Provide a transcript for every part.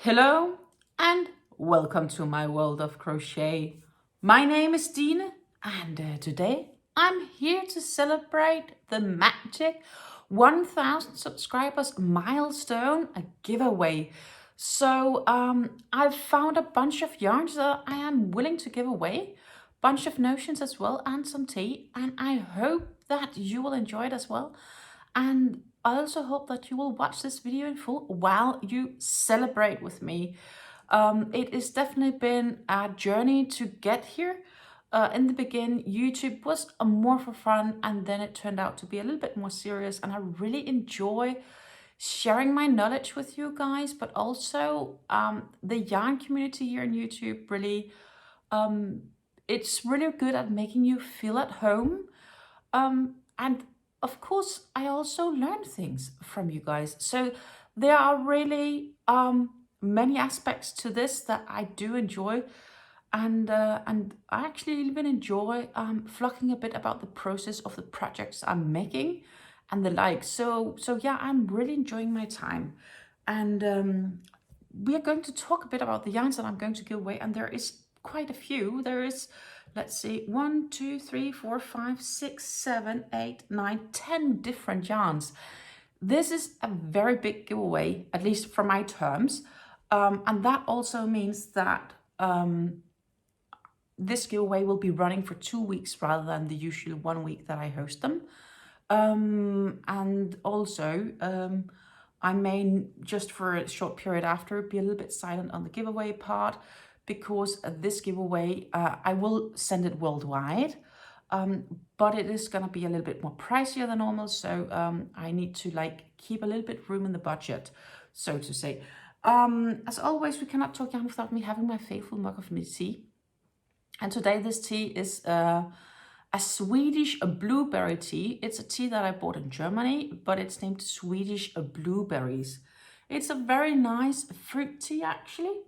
Hello and welcome to my world of crochet. My name is Dina and today I'm here to celebrate the magic 1000 subscribers milestone, a giveaway. So I've found a bunch of yarns that I am willing to give away, bunch of notions as well and some tea, and I hope that you will enjoy it as well. And I also hope that you will watch this video in full while you celebrate with me. It has definitely been a journey to get here. In the beginning, YouTube was more for fun, and then it turned out to be a little bit more serious. And I really enjoy sharing my knowledge with you guys, but also the yarn community here on YouTube really, it's really good at making you feel at home. And of course, I also learn things from you guys. So there are really many aspects to this that I do enjoy, and I actually even enjoy vlogging a bit about the process of the projects I'm making and the like. So yeah, I'm really enjoying my time, and we are going to talk a bit about the yarns that I'm going to give away, and there is quite a few. There is, let's see, 1, 2, 3, 4, 5, 6, 7, 8, 9, 10 different yarns. This is a very big giveaway, at least for my terms. And that also means that this giveaway will be running for 2 weeks rather than the usual 1 week that I host them. And also, I may, just for a short period after, be a little bit silent on the giveaway part, because this giveaway, I will send it worldwide, but it is going to be a little bit more pricier than normal, so I need to keep a little bit room in the budget, so to say. As always, we cannot talk yarn without me having my faithful mug of tea. And today this tea is a Swedish blueberry tea. It's a tea that I bought in Germany, but it's named Swedish blueberries. It's a very nice fruit tea, actually.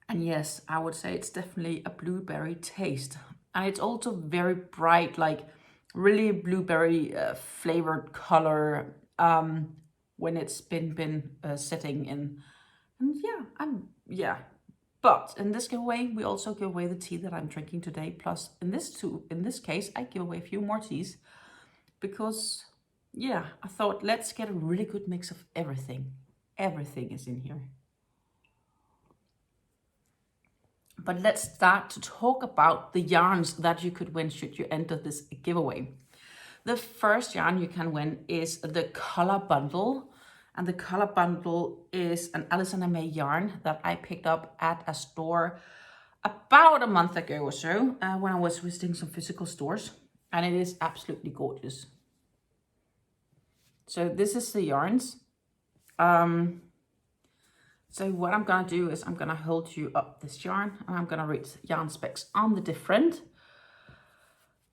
And yes, I would say it's definitely a blueberry taste. And it's also very bright, like really blueberry flavored color when it's been sitting in. And yeah. But in this giveaway, we also give away the tea that I'm drinking today. Plus, in this case, I give away a few more teas because, yeah, I thought let's get a really good mix of everything. Everything is in here. But let's start to talk about the yarns that you could win should you enter this giveaway. The first yarn you can win is the color bundle. And the color bundle is an Alison and May yarn that I picked up at a store about a month ago or so when I was visiting some physical stores. And it is absolutely gorgeous. So this is the yarns. So what I'm going to do is I'm going to hold you up this yarn and I'm going to read yarn specs on the different.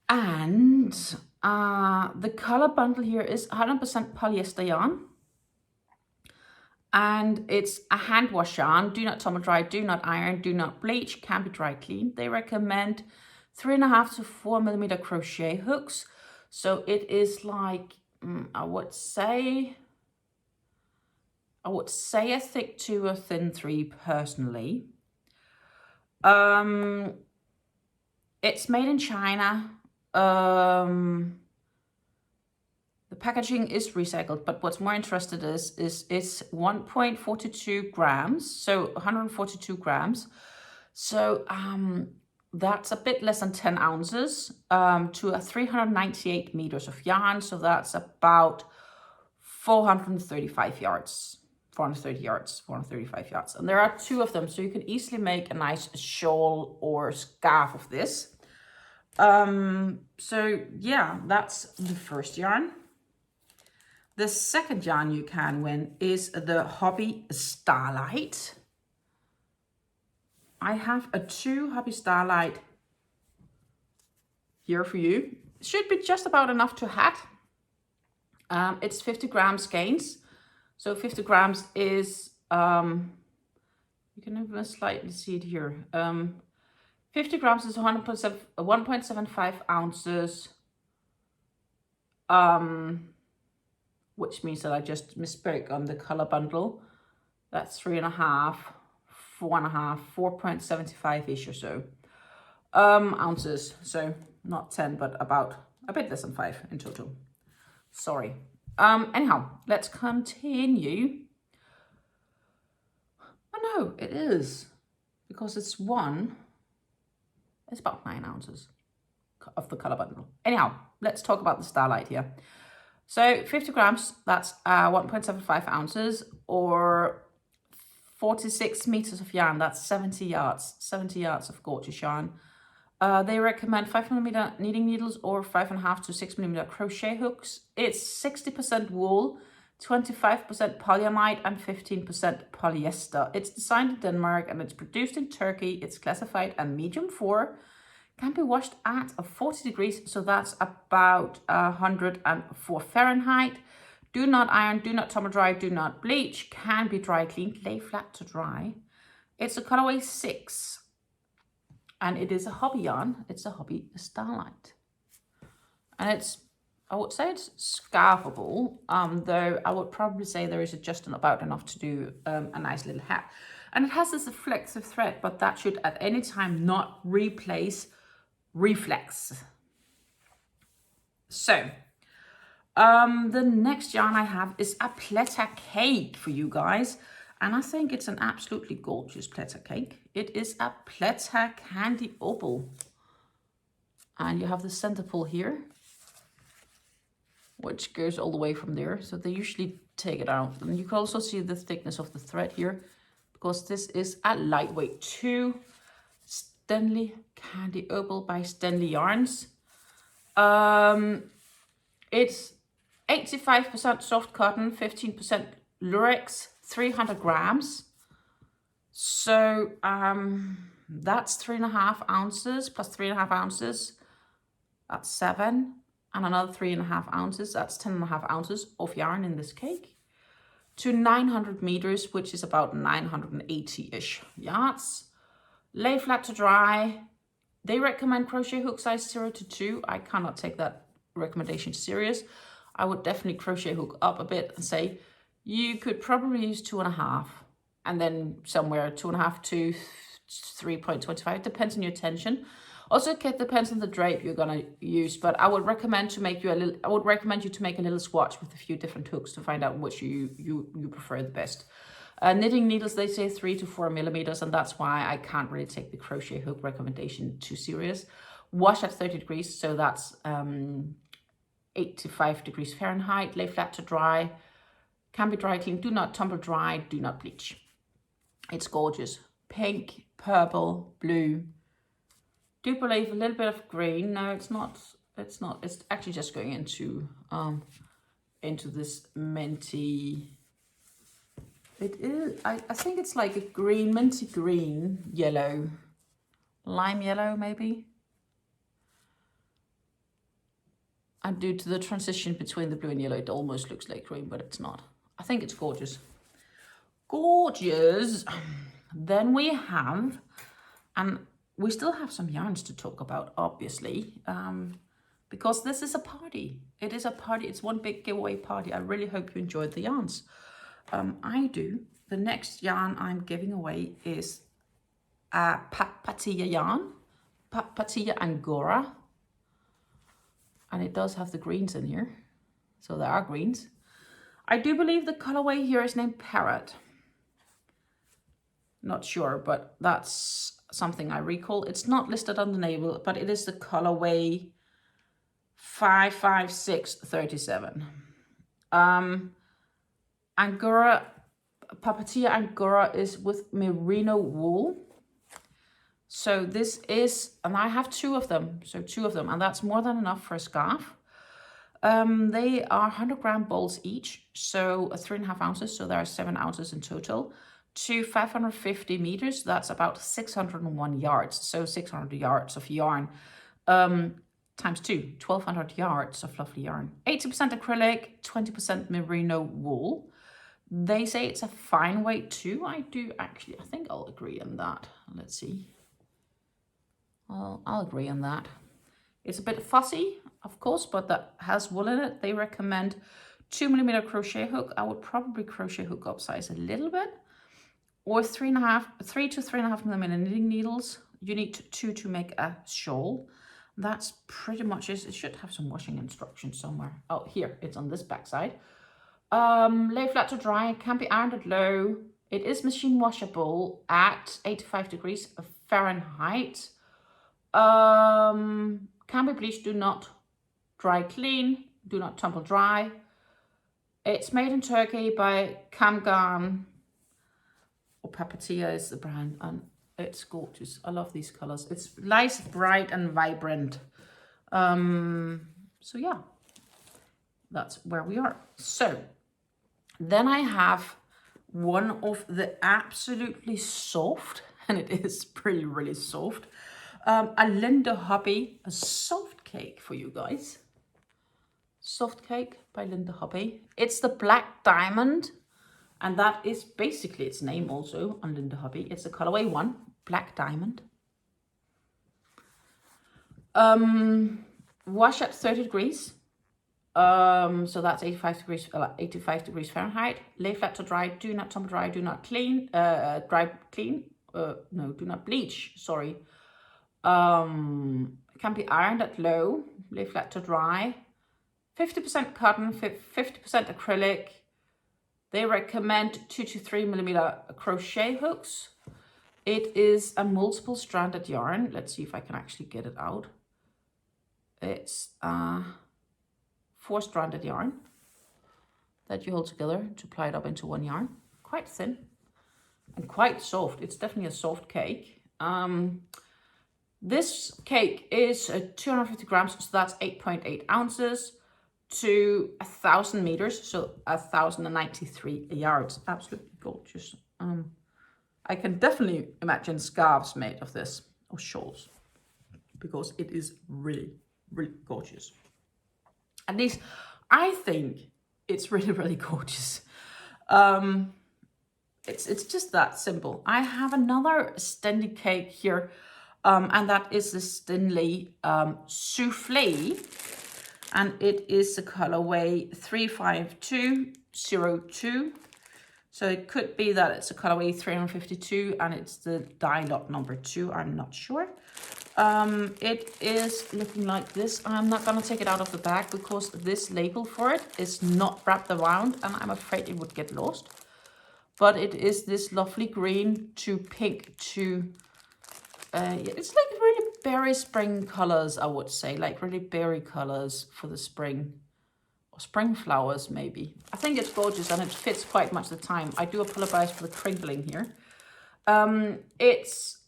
And the color bundle here is 100% polyester yarn. And it's a hand wash yarn. Do not tumble dry, do not iron, do not bleach, can be dry clean. They recommend 3.5 to 4 millimeter crochet hooks. So it is like, I would say a thick 2 or thin 3 personally. It's made in China. The packaging is recycled, but what's more interested is it's 1.42 grams, so 142 grams. So that's a bit less than 10 ounces to 398 meters of yarn. So that's about 435 yards. 435 yards. And there are 2 of them, so you can easily make a nice shawl or scarf of this. So yeah, that's the first yarn. The second yarn you can win is the Hobby Starlight. I have a 2 Hobby Starlight here for you. It should be just about enough to hat. It's 50 grams skeins. So 50 grams is, you can even slightly see it here. 50 grams is 1.75 ounces. which means that I just misspoke on the color bundle. That's 3.5, 4.5, 4.75-ish or so ounces. So not 10, but about a bit less than 5 in total. Sorry. Anyhow, let's continue. Oh no, it is, because it's about 9 ounces of the color bundle. Anyhow, let's talk about the Starlight here. So 50 grams, that's 1.75 ounces, or 46 meters of yarn. That's 70 yards of gorgeous yarn. They recommend 5mm knitting needles or 5.5 to 6mm crochet hooks. It's 60% wool, 25% polyamide, and 15% polyester. It's designed in Denmark and it's produced in Turkey. It's classified as medium 4. Can be washed at 40 degrees, so that's about 104 Fahrenheit. Do not iron, do not tumble dry, do not bleach. Can be dry cleaned, lay flat to dry. It's a colorway 6. And it is a hobby yarn. It's a hobby Starlight. And it's, I would say it's scarfable, though I would probably say there is just about enough to do a nice little hat. And it has this reflexive thread, but that should at any time not replace reflex. So, the next yarn I have is a Papaa Cake for you guys. And I think it's an absolutely gorgeous Papaa Cake. It is a Papaa Candy Opal. And you have the center pull here, which goes all the way from there. So they usually take it out. And you can also see the thickness of the thread here, because this is a lightweight 2 Stanley Candy Opal by Stanley Yarns. It's 85% soft cotton, 15% lurex, 300 grams. So that's 3.5 ounces plus 3.5 ounces. That's 7. And another 3.5 ounces. That's 10.5 ounces of yarn in this cake. To 900 meters, which is about 980-ish yards. Lay flat to dry. They recommend crochet hook size 0 to 2. I cannot take that recommendation serious. I would definitely crochet hook up a bit and say you could probably use 2.5, and then somewhere 2.5 to 3.25. Depends on your tension. Also, it depends on the drape you're gonna use, but I would recommend to make you a little. I would recommend you to make a little swatch with a few different hooks to find out which you prefer the best. Knitting needles, they say 3 to 4 millimeters, and that's why I can't really take the crochet hook recommendation too serious. Wash at 30 degrees, so that's 85 degrees Fahrenheit. Lay flat to dry. Can be dry cleaned. Do not tumble dry. Do not bleach. It's gorgeous. Pink, purple, blue. Do believe a little bit of green. No, it's not. It's not. It's actually just going into this minty. It is. I think it's like a green, minty green, yellow, lime yellow maybe. And due to the transition between the blue and yellow, it almost looks like green, but it's not. I think it's gorgeous. Gorgeous. Then we have, and we still have some yarns to talk about, obviously, because this is a party. It is a party. It's one big giveaway party. I really hope you enjoyed the yarns. I do. The next yarn I'm giving away is a Papaa yarn, Papaa Angora. And it does have the greens in here. So there are greens. I do believe the colorway here is named Parrot. Not sure, but that's something I recall. It's not listed on the label, but it is the colorway 55637. Angora, Papaa Angora is with merino wool. So this is, and I have 2 of them, and that's more than enough for a scarf. They are 100 gram balls each, so 3.5 ounces, so there are 7 ounces in total. To 550 meters, that's about 601 yards, so 600 yards of yarn. Times 2, 1,200 yards of lovely yarn. 80% acrylic, 20% merino wool. They say it's a fine weight too. I think I'll agree on that. Let's see. I'll agree on that. It's a bit fussy, of course, but that has wool in it. They recommend 2mm crochet hook. I would probably crochet hook upsize a little bit, or 3 to 3.5mm knitting needles. You need two to make a shawl. That's pretty much it. It should have some washing instructions somewhere. Oh, here, it's on this back side. Lay flat to dry, can be ironed at low. It is machine washable at 85 degrees Fahrenheit. Can be bleached, do not dry clean, do not tumble dry. It's made in Turkey by Kamgan, or Papatia is the brand, and it's gorgeous. I love these colors. It's nice, bright and vibrant. So yeah, that's where we are. So then I have one of the absolutely soft, and it is really soft, a Linda Hobby, a soft cake for you guys. Soft cake by Linda Hobby. It's the Black Diamond, and that is basically its name also on Linda Hobby. It's the colorway 1, Black Diamond. Wash at 30 degrees. So that's 85 degrees Fahrenheit. Lay flat to dry, do not tumble dry, do not clean, dry clean, no, do not bleach, sorry. Can be ironed at low, lay flat to dry. 50% cotton, 50% acrylic. They recommend 2 to 3mm crochet hooks. It is a multiple stranded yarn. Let's see if I can actually get it out. It's 4-stranded yarn that you hold together to ply it up into one yarn. Quite thin and quite soft. It's definitely a soft cake. This cake is 250 grams, so that's 8.8 ounces to 1,000 meters, so 1,093 yards. Absolutely gorgeous. I can definitely imagine scarves made of this, or shawls, because it is really gorgeous. At least I think it's really gorgeous. It's just that simple. I have another Stanley Cake here, and that is the Stanley Souffle, and it is the colorway 35202. So it could be that it's a colorway 352 and it's the die lot number 2. I'm not sure. It is looking like this. I'm not gonna take it out of the bag because this label for it is not wrapped around, and I'm afraid it would get lost. But it is this lovely green to pink to it's like really berry spring colors, I would say, like really berry colors for the spring, or spring flowers maybe. I think it's gorgeous and it fits quite much the time. I do apologize for the crinkling here. It's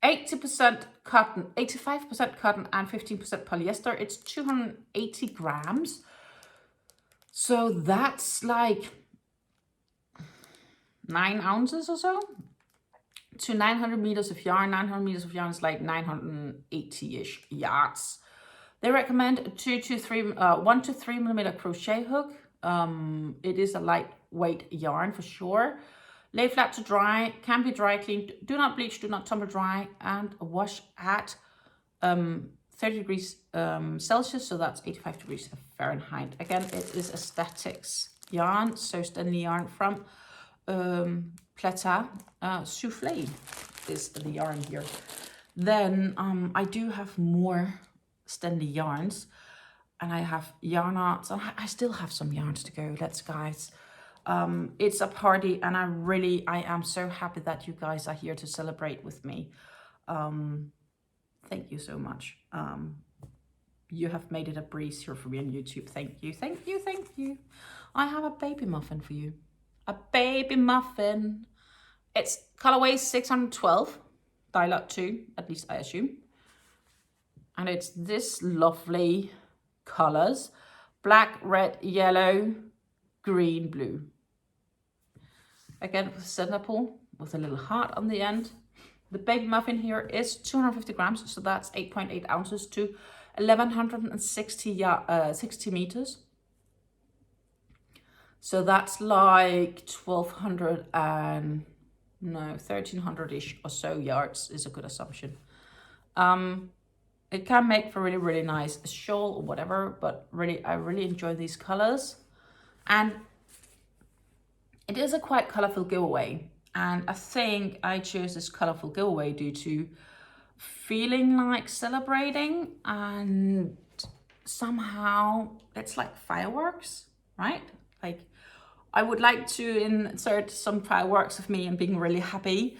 80% cotton, 85% cotton and 15% polyester. It's 280 grams. So that's like 9 ounces or so to 900 meters of yarn. 900 meters of yarn is like 980-ish yards. They recommend 1 to 3mm crochet hook. It is a lightweight yarn for sure. Lay flat to dry, can be dry cleaned, do not bleach, do not tumble dry, and wash at 30 degrees Celsius, so that's 85 degrees Fahrenheit. Again, it is a statics yarn, so Stanley yarn from Papaa Souffle is the yarn here. Then I do have more Stanley yarns, and I have yarn arts, and I still have some yarns to go. Let's guys. It's a party, and I am so happy that you guys are here to celebrate with me. Thank you so much. You have made it a breeze here for me on YouTube. Thank you, thank you, thank you. I have a baby muffin for you. A baby muffin. It's colorway 612, die lot 2, at least I assume. And it's this lovely colors: black, red, yellow, green, blue. Again, with centerpole with a little heart on the end. The baby muffin here is 250 grams, so that's 8.8 ounces to 1,160 meters. So that's like 1,300-ish or so yards is a good assumption. It can make for really, really nice shawl or whatever, but really, I really enjoy these colors. And it is a quite colorful giveaway. And I think I chose this colorful giveaway due to feeling like celebrating, and somehow it's like fireworks, right? Like I would like to insert some fireworks of me and being really happy.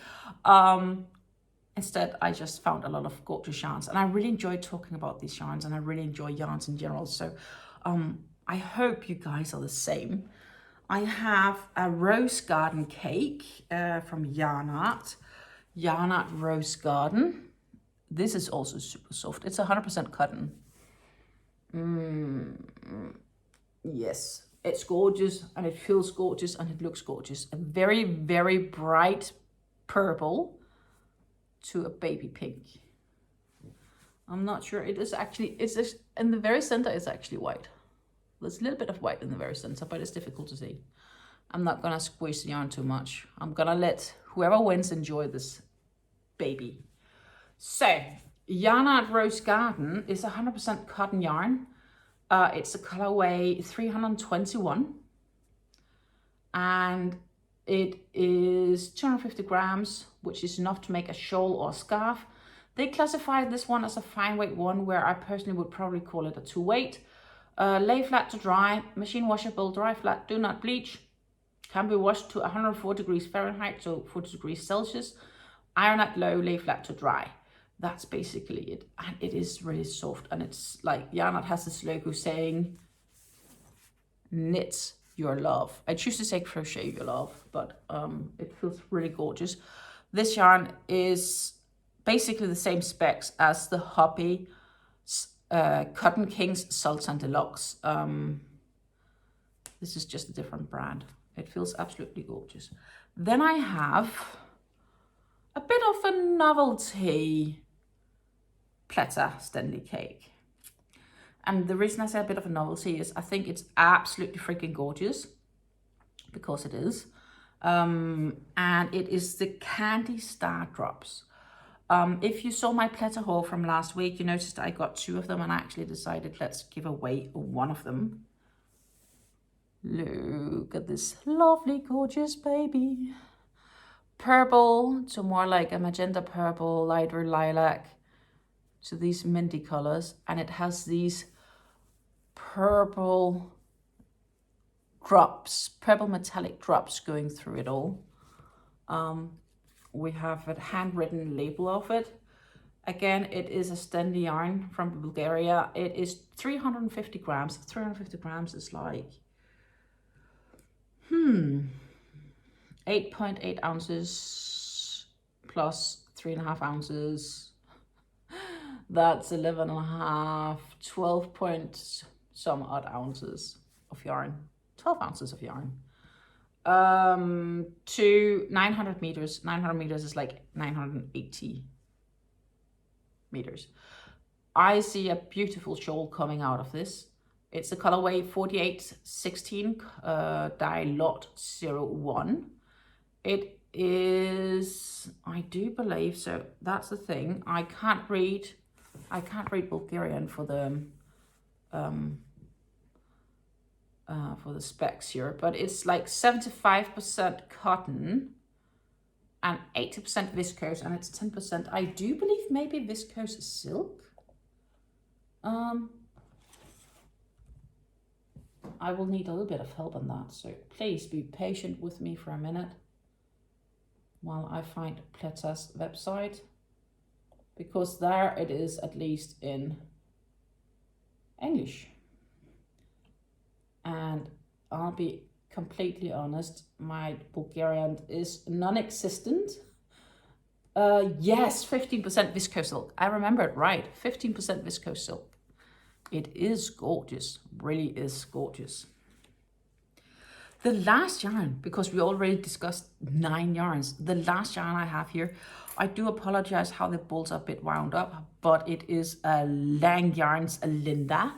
Instead, I just found a lot of gorgeous yarns, and I really enjoy talking about these yarns, and I really enjoy yarns in general. So I hope you guys are the same. I have a rose garden cake from Yarn Art Rose Garden. This is also super soft. It's 100% cotton. Yes, it's gorgeous, and it feels gorgeous, and it looks gorgeous. A very, very bright purple to a baby pink. I'm not sure. It is actually, it's in the very center, it's actually white. There's a little bit of white in the very center, but it's difficult to see. I'm not gonna squeeze the yarn too much. I'm gonna let whoever wins enjoy this baby. So, Yarn Art Rose Garden is 100% cotton yarn. It's a colorway 321. And it is 250 grams, which is enough to make a shawl or a scarf. They classified this one as a fine weight one, where I personally would probably call it a 2 weight. Lay flat to dry, machine washable, dry flat, do not bleach. Can be washed to 104 degrees Fahrenheit, so 40 degrees Celsius. Iron at low, lay flat to dry. That's basically it. And it is really soft. And it's like, Yarn Art has this logo saying, knit your love. I choose to say crochet your love, but it feels really gorgeous. This yarn is basically the same specs as the Hobby Cotton Kings Sultan Deluxe. This is just a different brand. It feels absolutely gorgeous. Then I have a bit of a novelty platter Stanley Cake. And the reason I say a bit of a novelty is I think it's absolutely freaking gorgeous, because it is. And it is the Candy Star Drops. If you saw my platter haul from last week, you noticed I got 2 of them, and I actually decided let's give away one of them. Look at this lovely, gorgeous baby. Purple to more like a magenta purple, lighter lilac, to these minty colors. And it has these purple drops, purple metallic drops going through it all. We have a handwritten label of it. Again, it is a Stanley yarn from Bulgaria. It is 350 grams. 350 grams is like 8.8 ounces plus 3.5 ounces. That's 11.5, 12 point some odd ounces of yarn. 12 ounces of yarn. To 900 meters. 900 meters is like 980 meters. I see a beautiful shawl coming out of this. It's the colorway 4816 dye lot 01. It is, I do believe, so that's the thing. I can't read Bulgarian for the specs here, but it's like 75% cotton and 80% viscose, and it's 10%. I do believe maybe viscose silk. I will need a little bit of help on that, so please be patient with me for a minute while I find Pletter's website, because there it is, at least in English. And I'll be completely honest, my Bulgarian is non-existent. Yes, 15% viscose silk. I remember it right, 15% viscose silk. It is gorgeous, really is gorgeous. The last yarn, because we already discussed 9 yarns, the last yarn I have here, I do apologize how the bolts are a bit wound up, but it is a Lang Yarns Linda.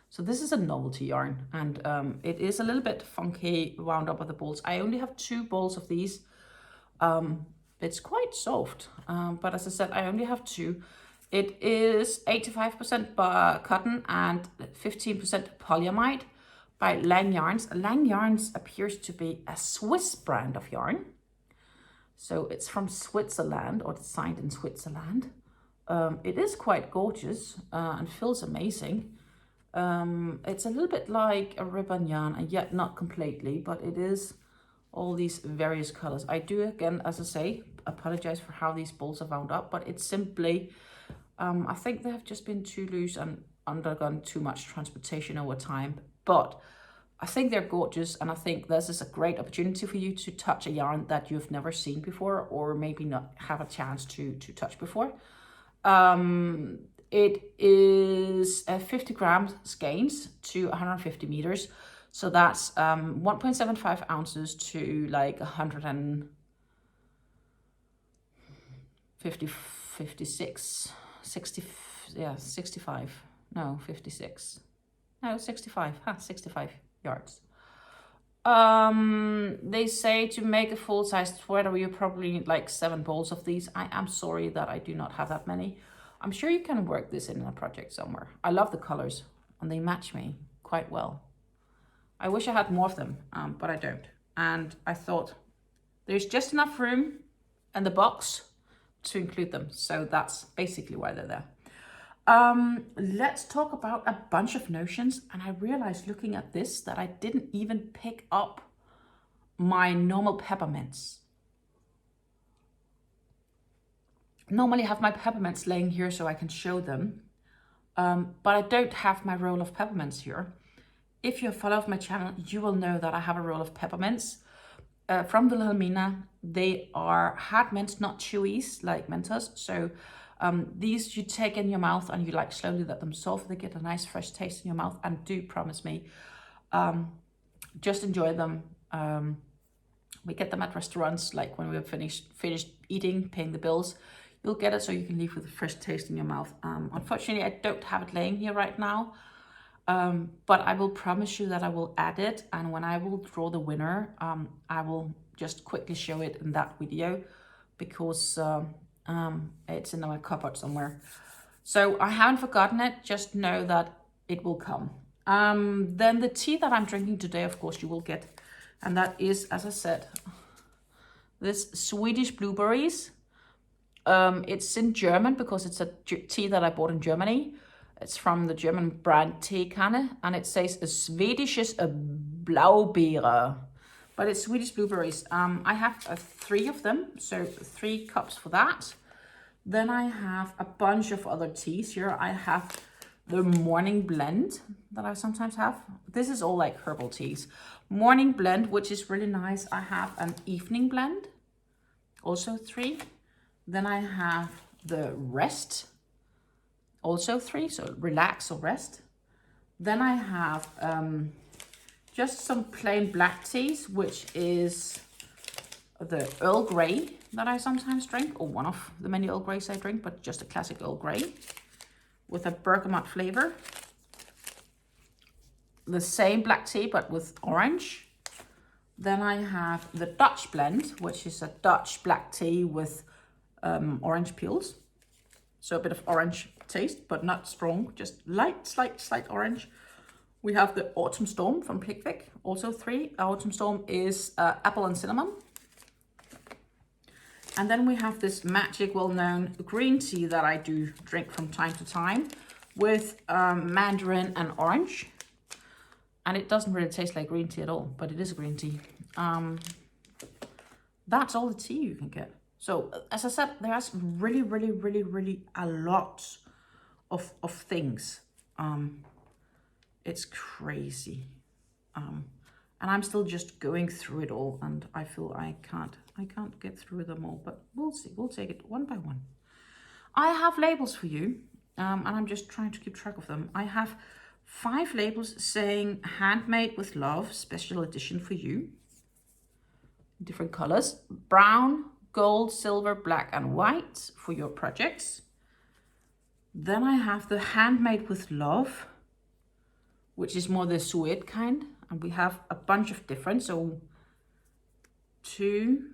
So this is a novelty yarn, and it is a little bit funky wound up with the bolts. I only have 2 bolts of these. It's quite soft, but as I said, I only have 2. It is 85% cotton and 15% polyamide by Lang Yarns. Lang Yarns appears to be a Swiss brand of yarn. So it's from Switzerland, or designed in Switzerland. It is quite gorgeous and feels amazing. It's a little bit like a ribbon yarn, and yet not completely, but it is all these various colors. I do, again, as I say, apologize for how these balls are wound up, but it's simply, I think they have just been too loose and undergone too much transportation over time. But I think they're gorgeous, and I think this is a great opportunity for you to touch a yarn that you've never seen before, or maybe not have a chance to touch before. It is 50 grams skeins to 150 meters. So that's 1.75 ounces to like 150, 56, 60, yeah, 65, no, 56, no, 65, 65 yards. They say to make a full-size sweater, you probably need like 7 balls of these. I am sorry that I do not have that many. I'm sure you can work this in a project somewhere. I love the colors and they match me quite well. I wish I had more of them, but I don't. And I thought there's just enough room in the box to include them. So that's basically why they're there. Let's talk about a bunch of notions. And I realized looking at this that I didn't even pick up my normal peppermints. Normally I have my peppermints laying here so I can show them. But I don't have my roll of peppermints here. If you follow my channel, you will know that I have a roll of peppermints from Wilhelmina. They are hard mints, not chewies like Mentos. So these you take in your mouth and you like slowly let them soft. They get a nice fresh taste in your mouth, and do promise me, just enjoy them. We get them at restaurants, like when we're finished eating, paying the bills. You'll get it so you can leave with a fresh taste in your mouth. Unfortunately, I don't have it laying here right now. But I will promise you that I will add it, and when I will draw the winner, I will just quickly show it in that video, because it's in my cupboard somewhere. So I haven't forgotten it, just know that it will come. Then the tea that I'm drinking today, of course, you will get, and that is, as I said, this Swedish blueberries. It's in German because it's a tea that I bought in Germany. It's from the German brand Teekanne, and it says a Swedisches Blaubeere, but it's Swedish blueberries. I have 3 of them, so 3 cups for that. Then I have a bunch of other teas here. I have the morning blend that I sometimes have. This is all like herbal teas. Morning blend, which is really nice. I have an evening blend, also 3. Then I have the rest, also 3, so relax or rest. Then I have just some plain black teas, which is the Earl Grey that I sometimes drink, or one of the many Earl Greys I drink, but just a classic Earl Grey with a bergamot flavor. The same black tea, but with orange. Then I have the Dutch blend, which is a Dutch black tea with orange peels. So a bit of orange taste, but not strong, just light, slight orange. We have the Autumn Storm from Pickwick, also 3. Autumn Storm is apple and cinnamon. And then we have this magic, well-known green tea that I do drink from time to time with mandarin and orange. And it doesn't really taste like green tea at all, but it is a green tea. That's all the tea you can get. So, as I said, there's really a lot of things. It's crazy. And I'm still just going through it all, and I feel I can't get through them all, but we'll see. We'll take it one by one. I have labels for you, and I'm just trying to keep track of them. I have 5 labels saying handmade with love, special edition for you. Different colors: brown, gold, silver, black, and white for your projects. Then I have the handmade with love, which is more the suede kind, and we have a bunch of different. So 2,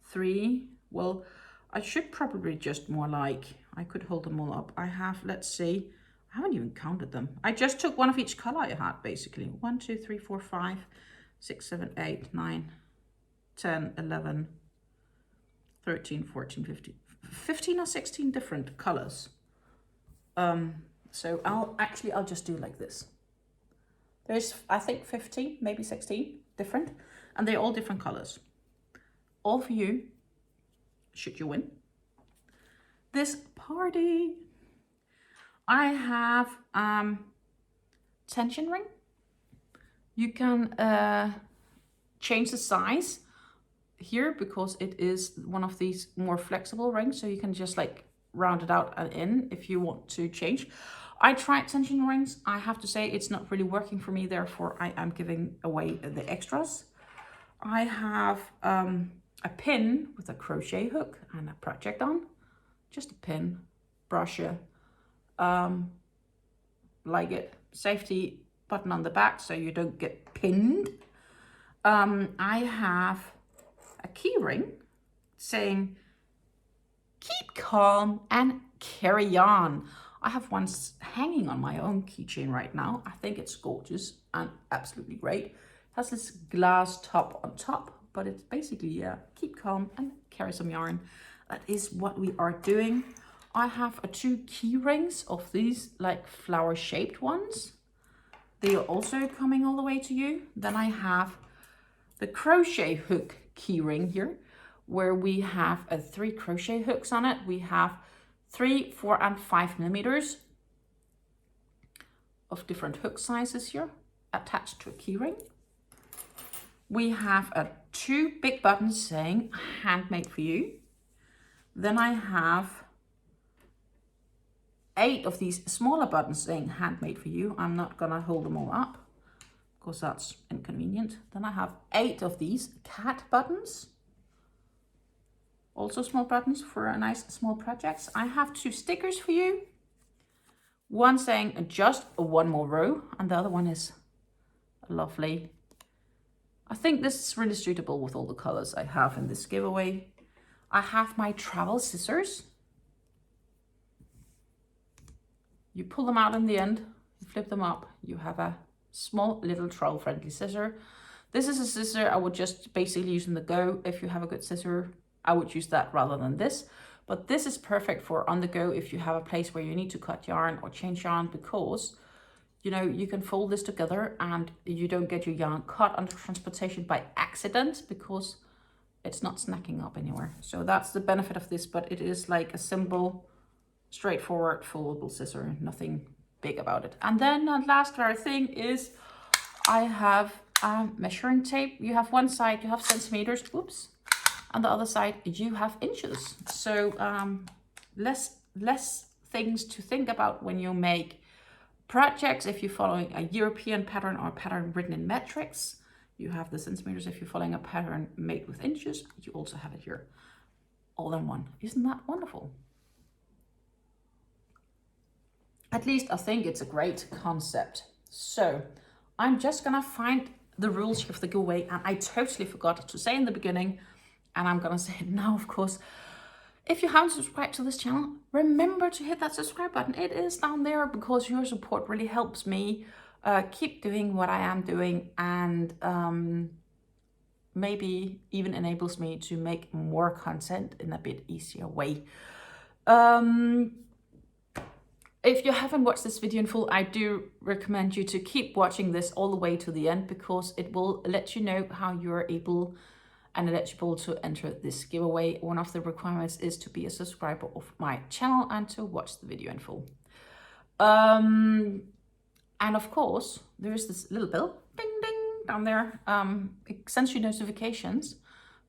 3. Well, I should probably just more like I could hold them all up. I have, let's see, I haven't even counted them. I just took one of each color I had, basically. 1, 2, 3, 4, 5, 6, 7, 8, 9, 10, 11, 13, 14, 15, 15 or 16 different colors. So I'll just do like this. There's, I think, 15, maybe 16 different, and they're all different colors. All for you, should you win this party. I have tension ring. You can change the size here because it is one of these more flexible rings, so you can just like round it out and in if you want to change. I tried tension rings. I have to say it's not really working for me, therefore I am giving away the extras. I have a pin with a crochet hook and a project on. Just a pin, brochure, like it, safety button on the back so you don't get pinned. I have a key ring saying keep calm and carry on. I have one hanging on my own keychain right now. I think it's gorgeous and absolutely great. It has this glass top on top, but it's basically, yeah, keep calm and carry some yarn. That is what we are doing. I have 2 key rings of these like flower shaped ones. They are also coming all the way to you. Then I have the crochet hook key ring here, where we have 3 crochet hooks on it. We have 3, 4, and 5 millimeters of different hook sizes here attached to a key ring. We have 2 big buttons saying handmade for you. Then I have 8 of these smaller buttons saying handmade for you. I'm not gonna hold them all up because that's inconvenient. Then I have 8 of these cat buttons. Also small buttons for a nice small projects. I have 2 stickers for you. One saying just 1 more row, and the other one is lovely. I think this is really suitable with all the colors I have in this giveaway. I have my travel scissors. You pull them out in the end, you flip them up, you have a small little travel friendly scissor. This is a scissor I would just basically use in the go. If you have a good scissor, I would use that rather than this. But this is perfect for on the go if you have a place where you need to cut yarn or change yarn, because you know, you can fold this together and you don't get your yarn caught under transportation by accident because it's not snacking up anywhere. So that's the benefit of this, but it is like a simple, straightforward, foldable scissor, nothing big about it. And then the last rare thing is I have measuring tape. You have one side, you have centimeters, oops. On the other side, you have inches. So less things to think about when you make projects. If you're following a European pattern or a pattern written in metrics, you have the centimeters. If you're following a pattern made with inches, you also have it here, all in one. Isn't that wonderful? At least I think it's a great concept. So I'm just gonna find the rules of the giveaway, and I totally forgot to say in the beginning, and I'm gonna say it now, of course. If you haven't subscribed to this channel, remember to hit that subscribe button. It is down there because your support really helps me keep doing what I am doing, and maybe even enables me to make more content in a bit easier way. If you haven't watched this video in full, I do recommend you to keep watching this all the way to the end, because it will let you know how you're able and eligible to enter this giveaway. One of the requirements is to be a subscriber of my channel and to watch the video in full. And of course, there is this little bell, ding ding, down there. It sends you notifications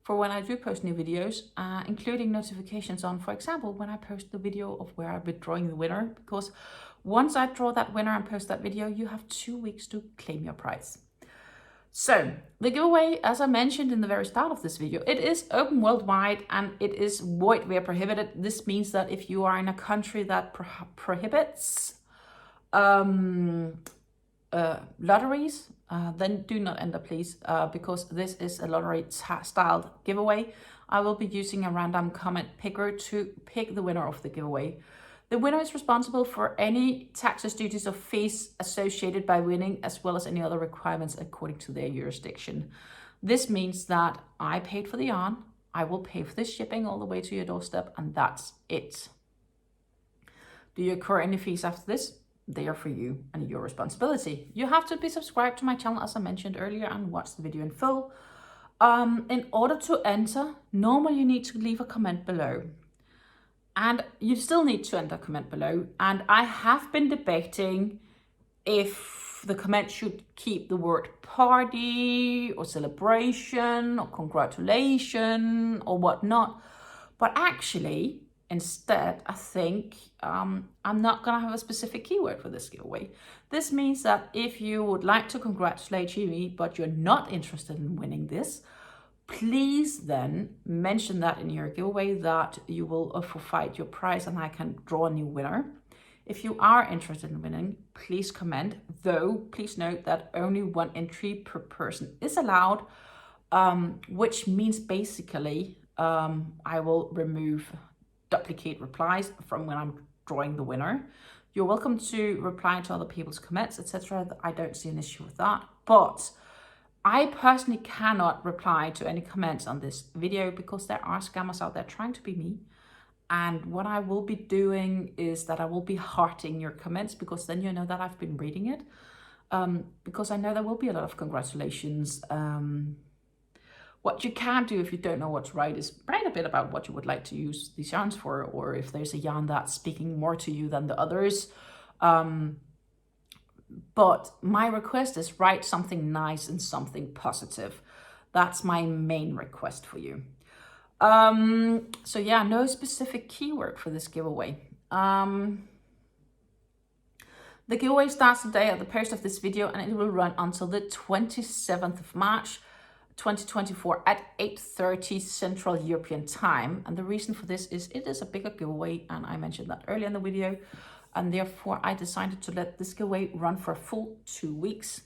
for when I do post new videos, including notifications on, for example, when I post the video of where I've been drawing the winner, because once I draw that winner and post that video, you have 2 weeks to claim your prize. So the giveaway, as I mentioned in the very start of this video, it is open worldwide and it is void where prohibited. This means that if you are in a country that prohibits lotteries, then do not enter, please, because this is a lottery styled giveaway. I will be using a random comment picker to pick the winner of the giveaway. The winner is responsible for any taxes, duties, or fees associated by winning, as well as any other requirements according to their jurisdiction. This means that I paid for the yarn, I will pay for the shipping all the way to your doorstep, and that's it. Do you incur any fees after this? They are for you and your responsibility. You have to be subscribed to my channel, as I mentioned earlier, and watch the video in full. In order to enter, normally you need to leave a comment below. And you still need to enter a comment below. And I have been debating if the comment should keep the word party or celebration or congratulation or whatnot. But actually, instead, I think I'm not going to have a specific keyword for this giveaway. This means that if you would like to congratulate me, but you're not interested in winning this, please then mention that in your giveaway that you will forfeit your prize and I can draw a new winner. If you are interested in winning, please comment, though please note that only one entry per person is allowed, which means basically I will remove duplicate replies from when I'm drawing the winner. You're welcome to reply to other people's comments, etc. I don't see an issue with that, but I personally cannot reply to any comments on this video because there are scammers out there trying to be me. And what I will be doing is that I will be hearting your comments, because then you know that I've been reading it. Because I know there will be a lot of congratulations. What you can do if you don't know what's right is write a bit about what you would like to use these yarns for, or if there's a yarn that's speaking more to you than the others. But my request is write something nice and something positive. That's my main request for you. So yeah, no specific keyword for this giveaway. The giveaway starts today at the post of this video, and it will run until the 27th of March 2024 at 8:30 Central European Time. And the reason for this is it is a bigger giveaway, and I mentioned that earlier in the video. And therefore I decided to let this giveaway run for a full 2 weeks.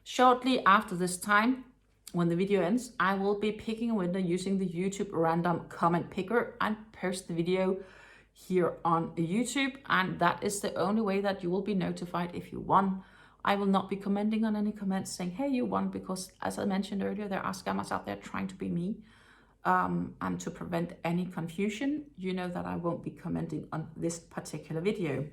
Shortly after this time, when the video ends, I will be picking a winner using the YouTube random comment picker and post the video here on YouTube. And that is the only way that you will be notified if you won. I will not be commenting on any comments saying, hey, you won, because as I mentioned earlier, there are scammers out there trying to be me. And to prevent any confusion, you know that I won't be commenting on this particular video.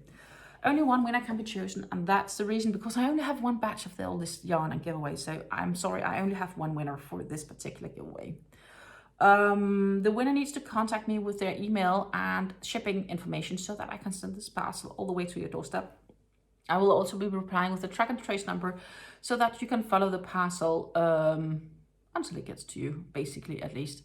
Only one winner can be chosen, and that's the reason, because I only have one batch of all this yarn and giveaway. So I'm sorry, I only have one winner for this particular giveaway. The winner needs to contact me with their email and shipping information so that I can send this parcel all the way to your doorstep. I will also be replying with the track and trace number so that you can follow the parcel until it gets to you, basically, at least,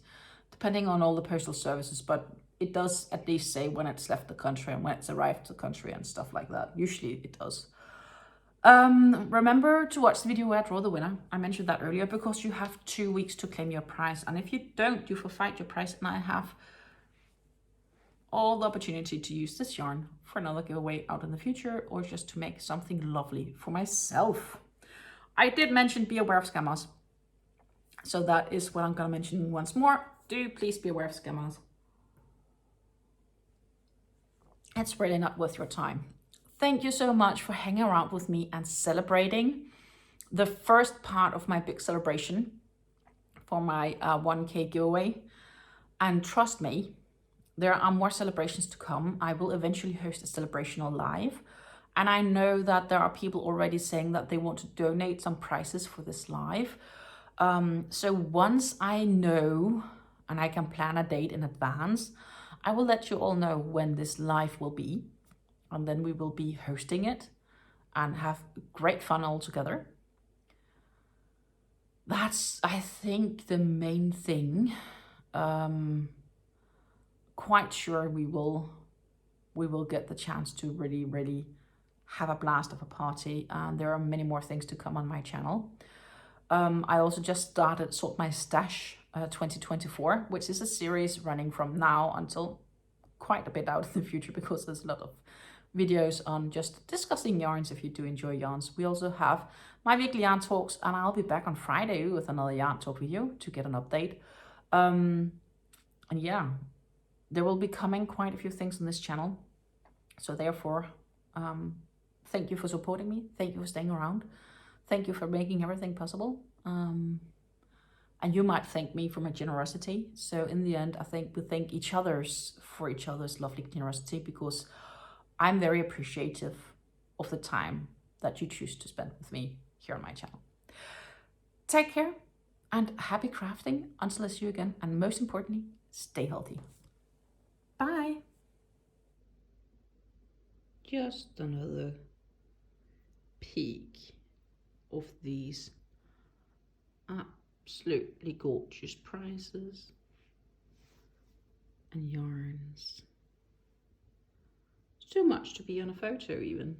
depending on all the postal services. But it does at least say when it's left the country and when it's arrived to the country and stuff like that. Usually it does. Remember to watch the video where I draw the winner. I mentioned that earlier, because you have 2 weeks to claim your prize. And if you don't, you forfeit your prize, and I have all the opportunity to use this yarn for another giveaway out in the future, or just to make something lovely for myself. I did mention be aware of scammers. So that is what I'm going to mention once more. Do please be aware of scammers. It's really not worth your time. Thank you so much for hanging around with me and celebrating the first part of my big celebration for my 1K giveaway. And trust me, there are more celebrations to come. I will eventually host a celebration live. And I know that there are people already saying that they want to donate some prizes for this live. So once I know and I can plan a date in advance, I will let you all know when this live will be. And then we will be hosting it and have great fun all together. That's, I think, the main thing. Quite sure we will get the chance to really have a blast of a party. And there are many more things to come on my channel. I also just started Sort My Stash 2024, which is a series running from now until quite a bit out in the future, because there's a lot of videos on just discussing yarns if you do enjoy yarns. We also have my weekly yarn talks, and I'll be back on Friday with another yarn talk video to get an update. And yeah, there will be coming quite a few things on this channel. So therefore, thank you for supporting me. Thank you for staying around. Thank you for making everything possible. And you might thank me for my generosity. So in the end, I think we thank each other's for each other's lovely generosity, because I'm very appreciative of the time that you choose to spend with me here on my channel. Take care and happy crafting until I see you again. And most importantly, stay healthy. Bye. Just another peek of these absolutely gorgeous prices and yarns. So much to be on a photo even.